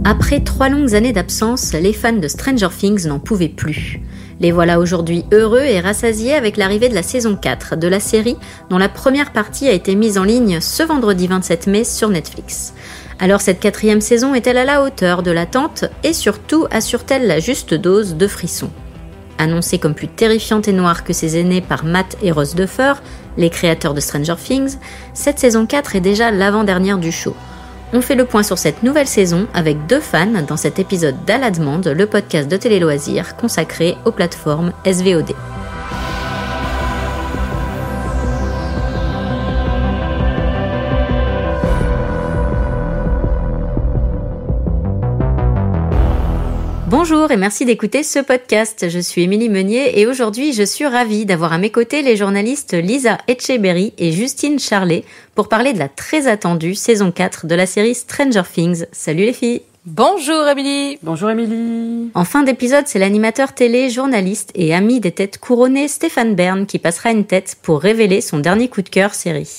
Après 3 longues années d'absence, les fans de Stranger Things n'en pouvaient plus. Les voilà aujourd'hui heureux et rassasiés avec l'arrivée de la saison 4 de la série, dont la première partie a été mise en ligne ce vendredi 27 mai sur Netflix. Alors cette 4e saison est-elle à la hauteur de l'attente et surtout assure-t-elle la juste dose de frissons ? Annoncée comme plus terrifiante et noire que ses aînés par Matt et Ross Duffer, les créateurs de Stranger Things, cette saison 4 est déjà l'avant-dernière du show. On fait le point sur cette nouvelle saison avec 2 fans dans cet épisode d'À la demande, le podcast de télé-loisirs consacré aux plateformes SVOD. Bonjour et merci d'écouter ce podcast. Je suis Émilie Meunier et aujourd'hui je suis ravie d'avoir à mes côtés les journalistes Lisa Etcheberry et Justine Charlet pour parler de la très attendue saison 4 de la série Stranger Things. Salut les filles. Bonjour Émilie. Bonjour Émilie. En fin d'épisode, c'est l'animateur télé, journaliste et ami des têtes couronnées Stéphane Bern qui passera une tête pour révéler son dernier coup de cœur série.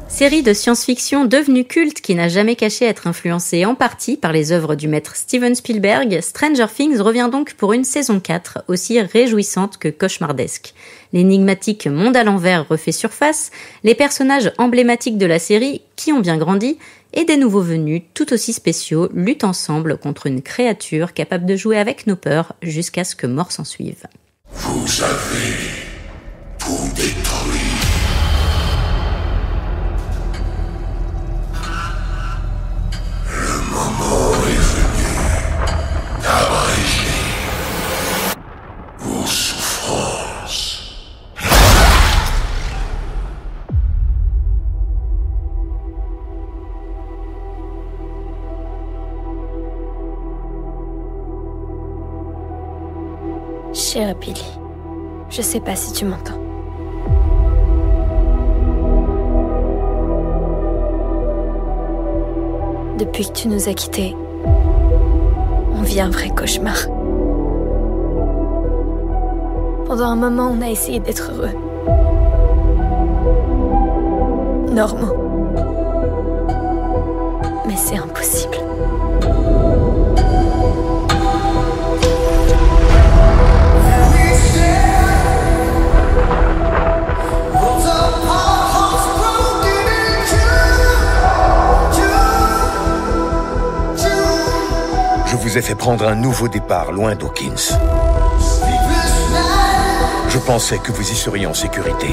Série de science-fiction devenue culte qui n'a jamais caché être influencée en partie par les œuvres du maître Steven Spielberg, Stranger Things revient donc pour une saison 4 aussi réjouissante que cauchemardesque. L'énigmatique monde à l'envers refait surface, les personnages emblématiques de la série, qui ont bien grandi, et des nouveaux venus tout aussi spéciaux luttent ensemble contre une créature capable de jouer avec nos peurs jusqu'à ce que mort s'en suive. Vous avez tout détruit. Le moment est venu d'abréger vos souffrances. Chère Billy, je sais pas si tu m'entends. Depuis que tu nous as quittés, on vit un vrai cauchemar. Pendant un moment, on a essayé d'être heureux. Normaux. Mais c'est impossible. Je vous ai fait prendre un nouveau départ loin d'Hawkins. Je pensais que vous y seriez en sécurité.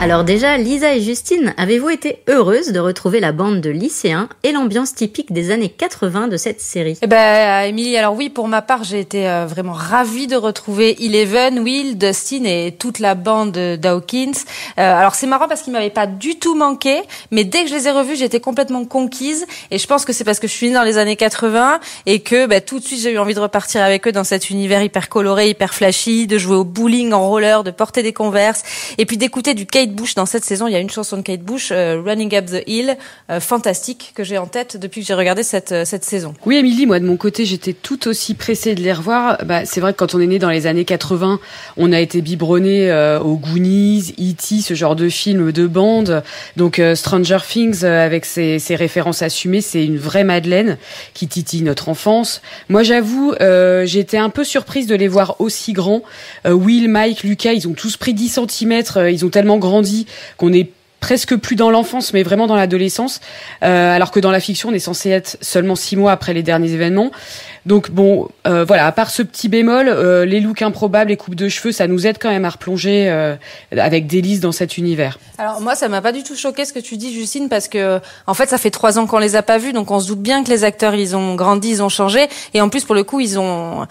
Alors déjà, Lisa et Justine, avez-vous été heureuses de retrouver la bande de lycéens et l'ambiance typique des années 80 de cette série ? Émilie, alors oui, pour ma part, j'ai été vraiment ravie de retrouver Eleven, Will, Dustin et toute la bande d'Hawkins. Alors c'est marrant parce qu'ils m'avaient pas du tout manqué, mais dès que je les ai revus, j'étais complètement conquise et je pense que c'est parce que je suis née dans les années 80 et que tout de suite j'ai eu envie de repartir avec eux dans cet univers hyper coloré, hyper flashy, de jouer au bowling en roller, de porter des Converse et puis d'écouter du Kate Bush. Dans cette saison, il y a une chanson de Kate Bush, Running Up the Hill, fantastique, que j'ai en tête depuis que j'ai regardé cette saison. Oui Émilie, moi de mon côté, j'étais tout aussi pressée de les revoir. C'est vrai que quand on est né dans les années 80, on a été biberonné aux Goonies, E.T., ce genre de films de bande. Donc Stranger Things, avec ses références assumées, c'est une vraie Madeleine qui titille notre enfance. Moi j'avoue, j'ai été un peu surprise de les voir aussi grands. Will, Mike, Lucas, ils ont tous pris 10 cm, ils ont tellement grandi qu'on est presque plus dans l'enfance, mais vraiment dans l'adolescence, alors que dans la fiction, on est censé être seulement 6 mois après les derniers événements. Donc bon, voilà, à part ce petit bémol, les looks improbables, les coupes de cheveux, ça nous aide quand même à replonger avec délice dans cet univers. Alors moi, ça m'a pas du tout choqué ce que tu dis, Justine, parce que en fait, ça fait 3 ans qu'on les a pas vus, donc on se doute bien que les acteurs, ils ont grandi, ils ont changé, et en plus pour le coup, ils sont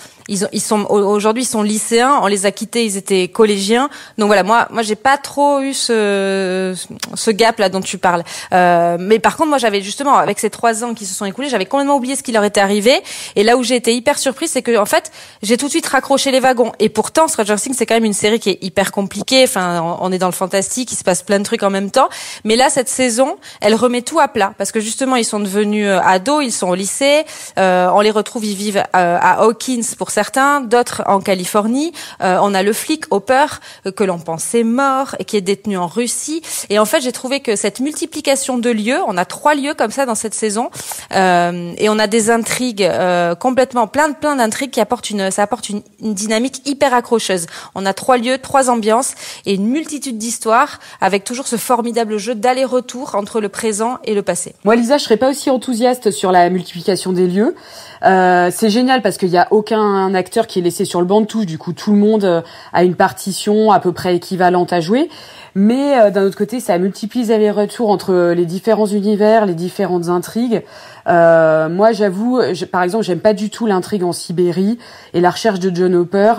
aujourd'hui, ils sont lycéens. On les a quittés, ils étaient collégiens. Donc voilà, moi, j'ai pas trop eu ce gap là dont tu parles. Mais par contre, moi, j'avais justement avec ces 3 ans qui se sont écoulés, j'avais complètement oublié ce qui leur était arrivé, et là où où j'ai été hyper surprise, c'est que en fait, j'ai tout de suite raccroché les wagons. Et pourtant, Stranger Things, c'est quand même une série qui est hyper compliquée. Enfin, on est dans le fantastique, il se passe plein de trucs en même temps. Mais là, cette saison, elle remet tout à plat parce que justement, ils sont devenus ados, ils sont au lycée. On les retrouve, ils vivent à Hawkins pour certains, d'autres en Californie. On a le flic Hopper que l'on pensait mort et qui est détenu en Russie. Et en fait, j'ai trouvé que cette multiplication de lieux, on a 3 lieux comme ça dans cette saison, et on a des intrigues complètement plein d'intrigues qui apportent une dynamique hyper accrocheuse. On a 3 lieux, 3 ambiances et une multitude d'histoires avec toujours ce formidable jeu d'aller-retour entre le présent et le passé. Moi, Lisa, je serais pas aussi enthousiaste sur la multiplication des lieux. C'est génial parce qu'il y a aucun acteur qui est laissé sur le banc de touche. Du coup, tout le monde a une partition à peu près équivalente à jouer. Mais d'un autre côté, ça multiplie les allers-retours entre les différents univers, les différentes intrigues. Moi, j'avoue, par exemple, j'aime pas du tout l'intrigue en Sibérie et la recherche de John Hopper,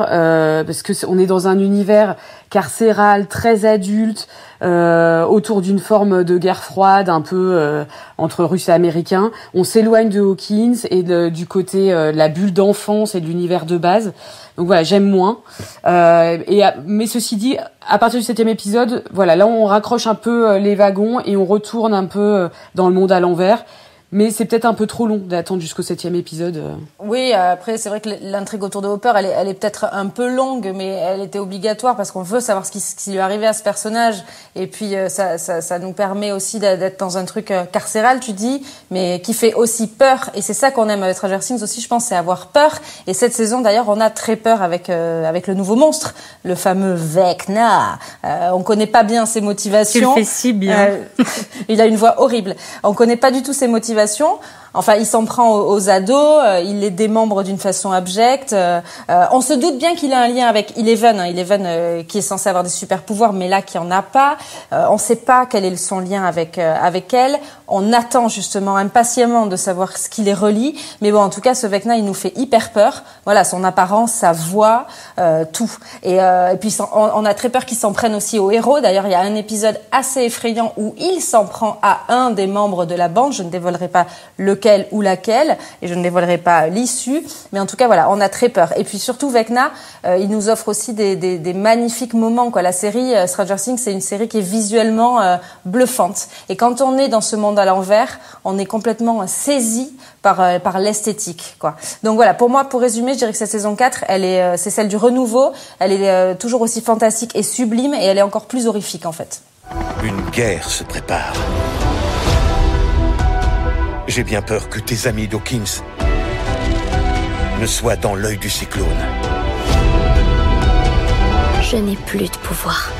parce que on est dans un univers carcéral très adulte, autour d'une forme de guerre froide, un peu entre Russes et Américains. On s'éloigne de Hawkins et du côté de la bulle d'enfance et de l'univers de base. Donc voilà, j'aime moins. Mais ceci dit, à partir du 7e épisode, voilà, là on raccroche un peu les wagons et on retourne un peu dans le monde à l'envers. Mais c'est peut-être un peu trop long d'attendre jusqu'au 7e épisode. Oui, après, c'est vrai que l'intrigue autour de Hopper, elle est peut-être un peu longue, mais elle était obligatoire parce qu'on veut savoir ce qui lui est arrivé à ce personnage. Et puis, ça nous permet aussi d'être dans un truc carcéral, tu dis, mais qui fait aussi peur. Et c'est ça qu'on aime avec Stranger Things aussi, je pense, c'est avoir peur. Et cette saison, d'ailleurs, on a très peur avec le nouveau monstre, le fameux Vecna. On connaît pas bien ses motivations. Tu le fais si bien. Il a une voix horrible. On connaît pas du tout ses motivations. Enfin, il s'en prend aux ados, il les démembre d'une façon abjecte. On se doute bien qu'il a un lien avec Eleven, Eleven qui est censé avoir des super pouvoirs, mais là qui en a pas. On sait pas quel est son lien avec elle. On attend justement impatiemment de savoir ce qui les relie. Mais bon, en tout cas, ce Vecna, il nous fait hyper peur. Voilà, son apparence, sa voix, tout. Et puis on a très peur qu'il s'en prenne aussi au héros. D'ailleurs, il y a un épisode assez effrayant où il s'en prend à un des membres de la bande. Je ne dévoilerai pas lequel ou laquelle, et je ne dévoilerai pas l'issue, mais en tout cas voilà, on a très peur. Et puis surtout Vecna, il nous offre aussi des magnifiques moments, quoi. La série Stranger Things, c'est une série qui est visuellement bluffante, et quand on est dans ce monde à l'envers, on est complètement saisi par l'esthétique, quoi. Donc voilà, pour moi, pour résumer, je dirais que cette saison 4, c'est celle du renouveau, elle est toujours aussi fantastique et sublime, et elle est encore plus horrifique en fait. Une guerre se prépare. J'ai bien peur que tes amis Dawkins ne soient dans l'œil du cyclone. Je n'ai plus de pouvoir.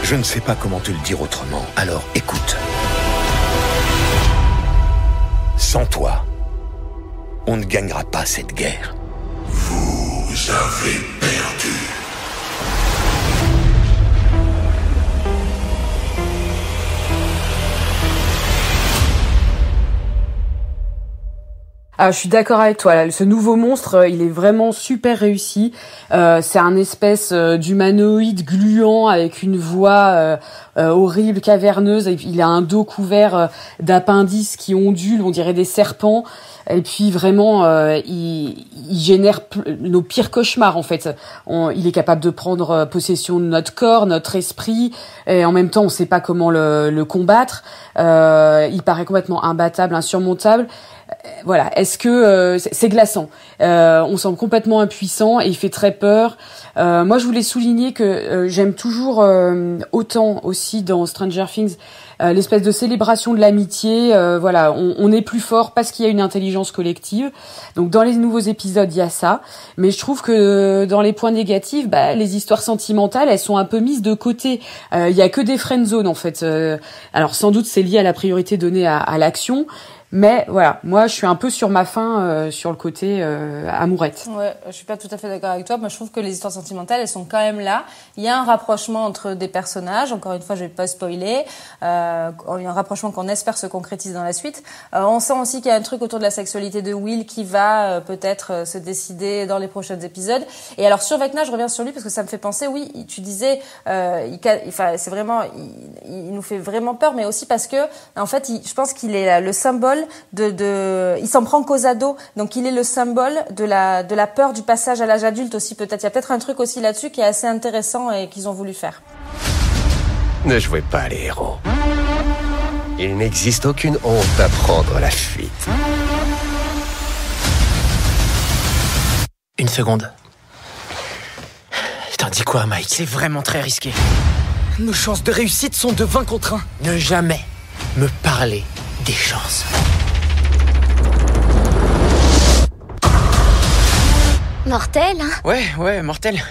Je ne sais pas comment te le dire autrement, alors écoute. Sans toi, on ne gagnera pas cette guerre. Vous avez perdu. Ah, je suis d'accord avec toi. Là, ce nouveau monstre, il est vraiment super réussi. C'est un espèce d'humanoïde gluant avec une voix horrible, caverneuse. Et puis, il a un dos couvert d'appendices qui ondulent, on dirait des serpents. Et puis vraiment, il génère nos pires cauchemars en fait. Il est capable de prendre possession de notre corps, notre esprit, et en même temps, on ne sait pas comment le combattre. Il paraît complètement imbattable, insurmontable. Voilà, est-ce que c'est glaçant. On semble complètement impuissant et il fait très peur. Moi, je voulais souligner que j'aime toujours autant aussi dans Stranger Things l'espèce de célébration de l'amitié. Voilà, on est plus fort parce qu'il y a une intelligence collective. Donc dans les nouveaux épisodes, il y a ça. Mais je trouve que dans les points négatifs, les histoires sentimentales, elles sont un peu mises de côté. Il y a que des friend zones en fait. Alors sans doute c'est lié à la priorité donnée à l'action. Mais voilà, moi je suis un peu sur ma faim sur le côté amourette. Ouais, je suis pas tout à fait d'accord avec toi. Moi je trouve que les histoires sentimentales, elles sont quand même là. Il y a un rapprochement entre des personnages. Encore une fois, je vais pas spoiler. Il y a un rapprochement qu'on espère se concrétise dans la suite. On sent aussi qu'il y a un truc autour de la sexualité de Will qui va peut-être se décider dans les prochains épisodes. Et alors sur Vecna, je reviens sur lui parce que ça me fait penser. Oui, tu disais, c'est vraiment, il nous fait vraiment peur, mais aussi parce que en fait, je pense qu'il est le symbole il s'en prend qu'aux ados, donc il est le symbole de la peur du passage à l'âge adulte aussi peut-être. Il y a peut-être un truc aussi là-dessus qui est assez intéressant et qu'ils ont voulu faire. Ne jouez pas les héros. Il n'existe aucune honte à prendre la fuite. Une seconde. Je t'en dis quoi, Mike? C'est vraiment très risqué. Nos chances de réussite sont de 20 contre 1. Ne jamais me parler des chances. Mortel, hein? Ouais, mortel.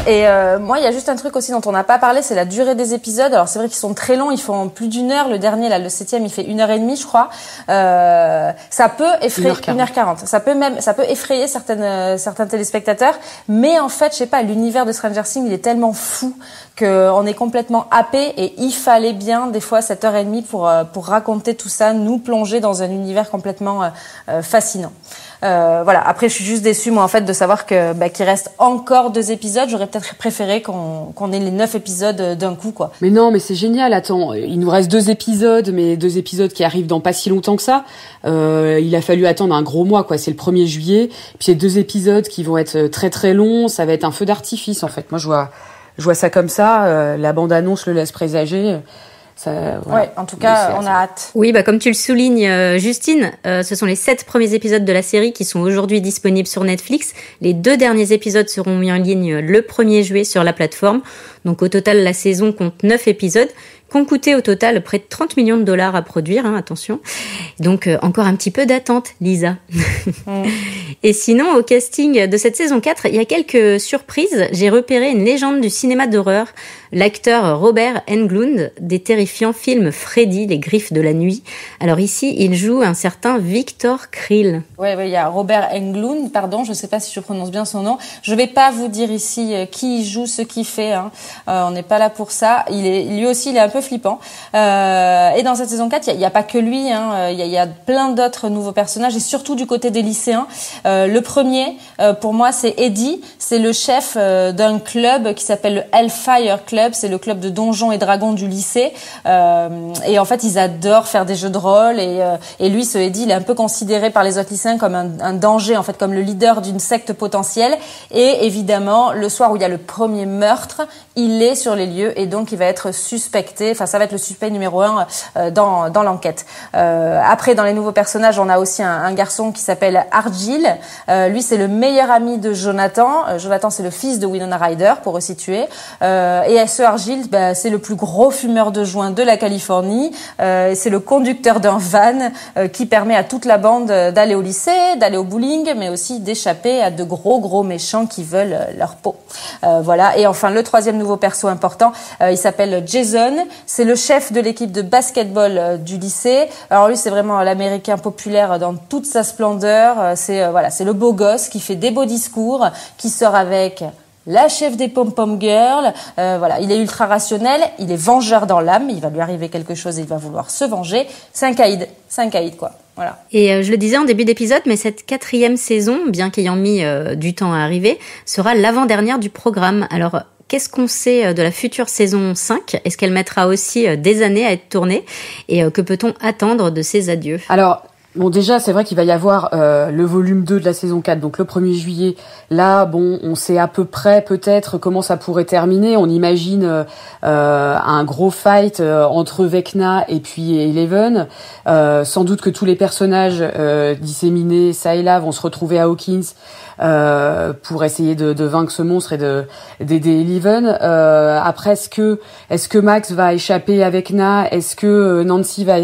Et moi, il y a juste un truc aussi dont on n'a pas parlé, c'est la durée des épisodes. Alors c'est vrai qu'ils sont très longs, ils font plus d'une heure. Le dernier, là, le 7e, il fait 1h30, je crois. Ça peut effrayer 1h40. Ça peut effrayer certains téléspectateurs. Mais en fait, je sais pas, l'univers de Stranger Things, il est tellement fou qu'on est complètement happé et il fallait bien des fois 7h30 pour raconter tout ça, nous plonger dans un univers complètement fascinant. Voilà. Après, je suis juste déçue, moi, en fait, de savoir qu'il reste encore 2 épisodes. J'aurais peut-être préféré qu'on ait les 9 épisodes d'un coup, quoi. Mais non, mais c'est génial. Attends, il nous reste 2 épisodes, mais 2 épisodes qui arrivent dans pas si longtemps que ça. Il a fallu attendre un gros mois, quoi. C'est le 1er juillet. Puis c'est 2 épisodes qui vont être très très longs. Ça va être un feu d'artifice, en fait. Moi, je vois ça comme ça. La bande-annonce le laisse présager. Ça, voilà. Ouais, en tout cas, on a hâte. Oui, comme tu le soulignes, Justine, ce sont les 7 premiers épisodes de la série qui sont aujourd'hui disponibles sur Netflix. Les 2 derniers épisodes seront mis en ligne le 1er juillet sur la plateforme. Donc au total, la saison compte 9 épisodes qui ont coûté au total près de 30 millions de dollars à produire, attention. Donc encore un petit peu d'attente, Lisa. Et sinon, au casting de cette saison 4, il y a quelques surprises. J'ai repéré une légende du cinéma d'horreur, l'acteur Robert Englund, des terrifiants films Freddy, les griffes de la nuit. Alors ici, il joue un certain Victor Krill. Ouais, il y a Robert Englund, pardon, je sais pas si je prononce bien son nom. Je vais pas vous dire ici qui joue, ce qu'il fait, hein. On n'est pas là pour ça. Lui aussi, il est un peu flippant. Et dans cette saison 4, il y a pas que lui, hein. Il y a plein d'autres nouveaux personnages et surtout du côté des lycéens. Le premier, pour moi, c'est Eddie. C'est le chef d'un club qui s'appelle le Hellfire Club. C'est le club de donjons et dragons du lycée. Et en fait, ils adorent faire des jeux de rôle. Et lui, ce Eddie, il est un peu considéré par les autres lycéens comme un danger, en fait, comme le leader d'une secte potentielle. Et évidemment, le soir où il y a le premier meurtre, il est sur les lieux et donc il va être suspecté. Enfin, ça va être le suspect numéro 1 dans l'enquête. Après, dans les nouveaux personnages, on a aussi un garçon qui s'appelle Argyle. Lui, c'est le meilleur ami de Jonathan. Jonathan, c'est le fils de Winona Ryder, pour resituer. Et ce Argyle, c'est le plus gros fumeur de joint de la Californie. C'est le conducteur d'un van qui permet à toute la bande d'aller au lycée, d'aller au bowling, mais aussi d'échapper à de gros méchants qui veulent leur peau. Voilà. Et enfin, le troisième nouveau perso important, il s'appelle Jason. C'est le chef de l'équipe de basketball du lycée. Alors lui, c'est vraiment l'Américain populaire dans toute sa splendeur. C'est le beau gosse qui fait des beaux discours, qui sort avec la chef des pom-pom girls. Il est ultra rationnel, il est vengeur dans l'âme. Il va lui arriver quelque chose et il va vouloir se venger. C'est un caïd, quoi. Voilà. Et je le disais en début d'épisode, mais cette 4e saison, bien qu'ayant mis du temps à arriver, sera l'avant-dernière du programme. Alors, qu'est-ce qu'on sait de la future saison 5 ? Est-ce qu'elle mettra aussi des années à être tournée ? Et que peut-on attendre de ces adieux ? Alors, bon, déjà, c'est vrai qu'il va y avoir le volume 2 de la saison 4, donc le 1er juillet. Là, on sait à peu près peut-être comment ça pourrait terminer. On imagine un gros fight entre Vecna et puis Eleven. Sans doute que tous les personnages disséminés ça et là vont se retrouver à Hawkins pour essayer de vaincre ce monstre et d'aider Eleven. Après, est-ce que Max va échapper avec Na ? Est-ce que Nancy va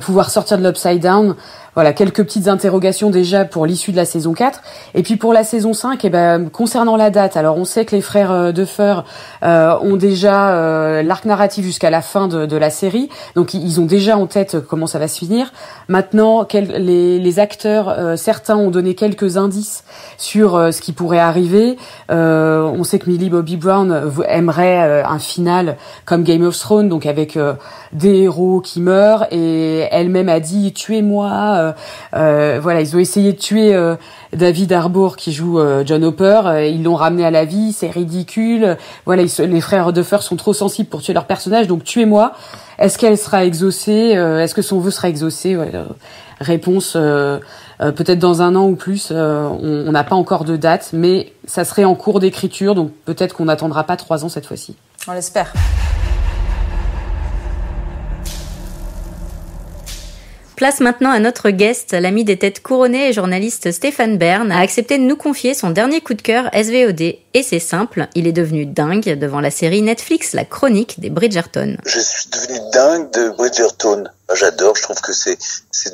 pouvoir sortir de l'Upside Down ? Voilà, quelques petites interrogations déjà pour l'issue de la saison 4. Et puis pour la saison 5, concernant la date, alors on sait que les frères Duffer ont déjà l'arc narratif jusqu'à la fin de la série. Donc ils ont déjà en tête comment ça va se finir. Maintenant, les acteurs, certains ont donné quelques indices sur ce qui pourrait arriver. On sait que Millie Bobby Brown aimerait un final comme Game of Thrones, donc avec des héros qui meurent, et elle-même a dit « tuez-moi ». Voilà, ils ont essayé de tuer David Harbour qui joue John Hopper. Ils l'ont ramené à la vie. C'est ridicule. Voilà, les frères Duffer sont trop sensibles pour tuer leur personnage. Donc tuez-moi. Est-ce qu'elle sera exaucée? Est-ce que son vœu sera exaucé? Réponse peut-être dans 1 an ou plus. On n'a pas encore de date, mais ça serait en cours d'écriture, donc peut-être qu'on n'attendra pas 3 ans cette fois-ci. On l'espère. Place maintenant à notre guest, l'ami des têtes couronnées et journaliste Stéphane Bern a accepté de nous confier son dernier coup de cœur SVOD. Et c'est simple, il est devenu dingue devant la série Netflix La Chronique des Bridgerton. Je suis devenu dingue de Bridgerton. J'adore, je trouve que c'est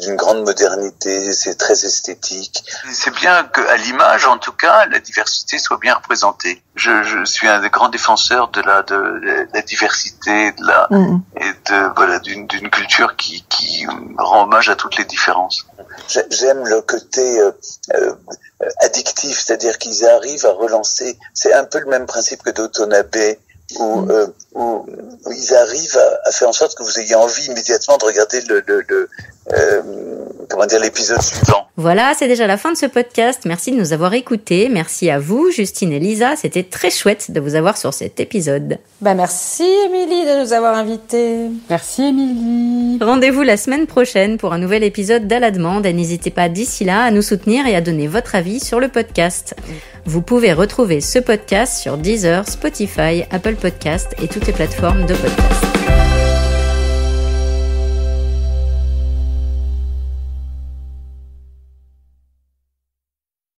d'une grande modernité, c'est très esthétique. C'est bien qu'à l'image, en tout cas, la diversité soit bien représentée. Je suis un des grands défenseurs de la diversité, et d'une culture qui rend hommage à toutes les différences. J'aime le côté addictif, c'est-à-dire qu'ils arrivent à relancer. C'est un peu le même principe que Downton Abbey, où ils arrivent à faire en sorte que vous ayez envie immédiatement de regarder l'épisode suivant. Voilà, c'est déjà la fin de ce podcast. Merci de nous avoir écoutés. Merci à vous, Justine et Lisa. C'était très chouette de vous avoir sur cet épisode. Merci Émilie de nous avoir invités. Merci Émilie. Rendez-vous la semaine prochaine pour un nouvel épisode d'À la demande et n'hésitez pas d'ici là à nous soutenir et à donner votre avis sur le podcast. Vous pouvez retrouver ce podcast sur Deezer, Spotify, Apple Podcasts et toutes les plateformes de podcast.